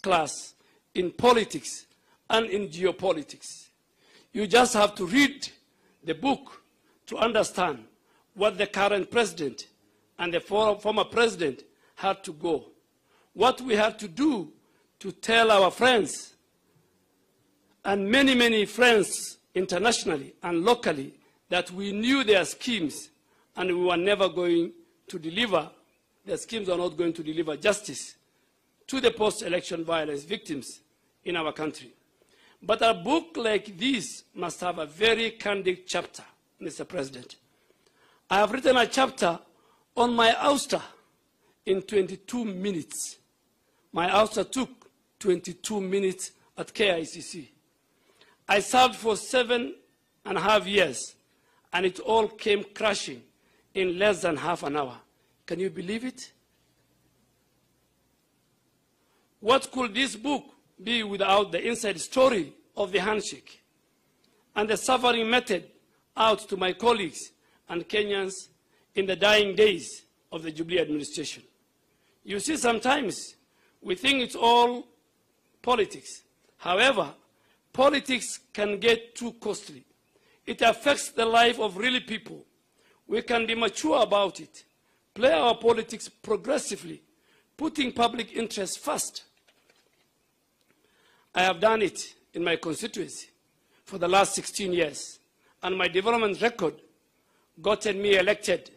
class in politics and in geopolitics. You just have to read the book to understand what the current president and the former president had to go. What we had to do to tell our friends, and many, many friends internationally and locally, that we knew their schemes and we were never going to deliver, their schemes are not going to deliver justice to the post-election violence victims in our country. But a book like this must have a very candid chapter, Mr. President. I have written a chapter on my ouster in 22 minutes. My ouster took 22 minutes at KICC. I served for 7.5 years, and it all came crashing in less than half an hour. Can you believe it? What could this book be without the inside story of the handshake and the suffering method out to my colleagues and Kenyans in the dying days of the Jubilee administration? You see, sometimes we think it's all politics. However, politics can get too costly. It affects the life of real people. We can be mature about it, play our politics progressively, putting public interest first. I have done it in my constituency for the last 16 years, and my development record gotten me elected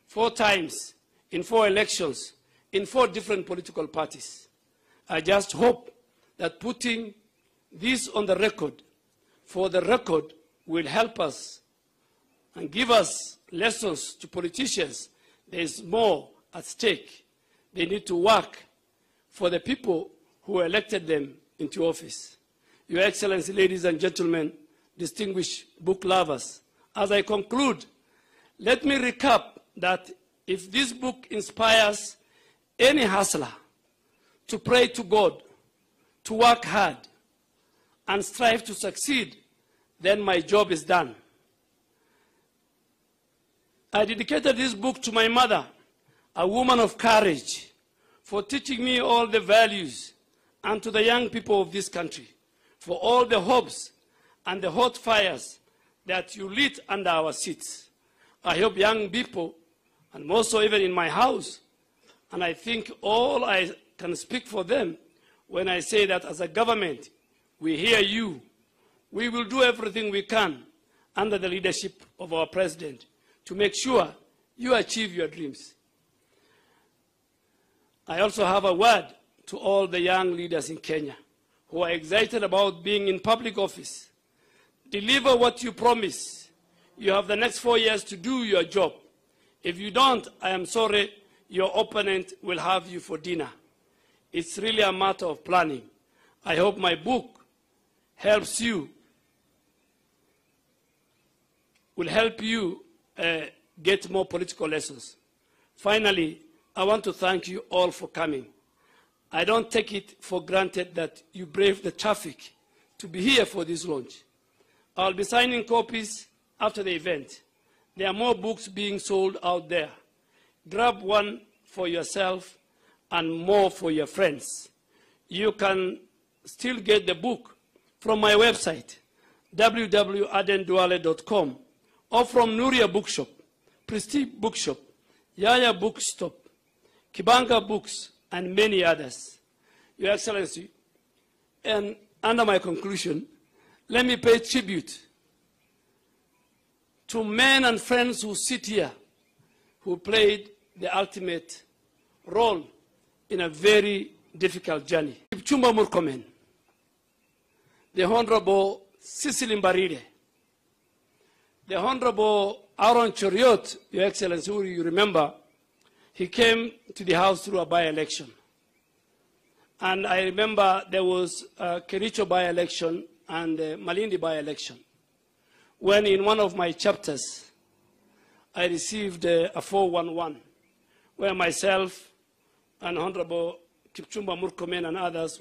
4 times in 4 elections in 4 different political parties. I just hope that putting this on the record, for the record, will help us and give us lessons to politicians. There is more at stake. They need to work for the people who elected them into office. Your Excellency, ladies and gentlemen, distinguished book lovers, as I conclude, let me recap that if this book inspires any hustler to pray to God, to work hard, and strive to succeed, then my job is done. I dedicated this book to my mother, a woman of courage, for teaching me all the values, and to the young people of this country, for all the hopes and the hot fires that you lit under our seats. I hope young people, and more so even in my house, and I think all I can speak for them when I say that as a government, we hear you. We will do everything we can under the leadership of our president to make sure you achieve your dreams. I also have a word to all the young leaders in Kenya who are excited about being in public office. Deliver what you promise. You have the next 4 years to do your job. If you don't, I am sorry, your opponent will have you for dinner. It's really a matter of planning. I hope my book helps you, will help you get more political lessons. Finally, I want to thank you all for coming. I don't take it for granted that you braved the traffic to be here for this launch. I'll be signing copies after the event. There are more books being sold out there. Grab one for yourself and more for your friends. You can still get the book from my website, www.adenduale.com, or from Nuria Bookshop, Prestige Bookshop, Yaya Bookstop, Kibanga Books, and many others. Your Excellency, and under my conclusion, let me pay tribute to men and friends who sit here, who played the ultimate role in a very difficult journey. Kipchumba Murkomen, the Honorable Cecily Mbarire, the Honorable Aaron Choriot, Your Excellency, who you remember, he came to the House through a by-election. And I remember there was a Kericho by-election and a Malindi by-election, when in one of my chapters, I received a 411, where myself and Honorable Kipchumba Murkomen and others were